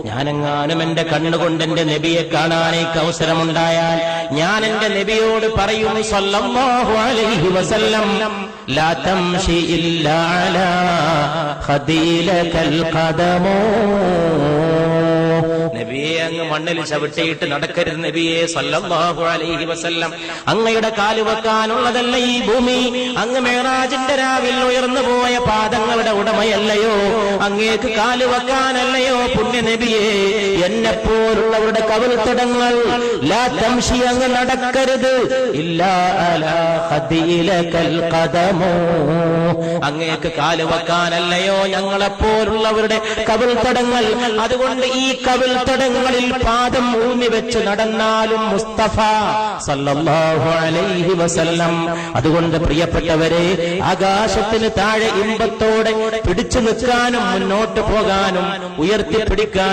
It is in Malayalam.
ഞാനെങ്ങാനും എന്റെ കണ്ണുകൊണ്ട് എന്റെ നബിയെ കാണാനേക്ക് അവസരമുണ്ടായാൽ ഞാൻ എന്റെ നബിയോട് പറയും സല്ലല്ലാഹു അലൈഹി വസല്ലം, ലാ തംശി ഇല്ലാ അലാ ഖദീലകൽ ഖദമോ. നബിയെ, അങ്ങ് മണ്ണിൽ ചവിട്ടിയിട്ട് നടക്കരുത് നബിയെ സല്ലല്ലാഹു അലൈഹി വസല്ലം. അങ്ങയുടെ കാല് വെക്കാനുള്ളതല്ല ഈ ഭൂമി. അങ്ങ് മേറാജിന്റെ രാവിൽ ഉയർന്നു പോയ പാദങ്ങളുടെ ഉടമയല്ലയോ? അങ്ങേക്ക് കാല് വെക്കാനല്ലയോ പുണ്യ നബിയെ? എന്നെപ്പോലുള്ളവരുടെ കവിൾത്തടങ്ങൾ ലാ തംശി, അങ്ങ് നടക്കരുത്, ഇല്ലാ അലാ ഖദീലകൽ ഖദമോ. അങ്ങേക്ക് കാല് വെക്കാനല്ലയോ ഞങ്ങളെപ്പോലുള്ളവരുടെ കവിൾത്തടങ്ങൾ? അതുകൊണ്ട് ഈ കവിൾത്തടങ്ങളിൽ പാദം ഊന്നി വെച്ച് നടന്നാലും മുസ്തഫ സല്ലല്ലാഹു അലൈഹി വസല്ലം. അതുകൊണ്ട് പ്രിയപ്പെട്ടവരെ, ആകാശത്തിന് താഴെ ഇമ്പത്തോടെ പിടിച്ചു നിൽക്കാനും മുന്നോട്ട് പോകാനും ഉയർത്തിപ്പിടിക്കാനും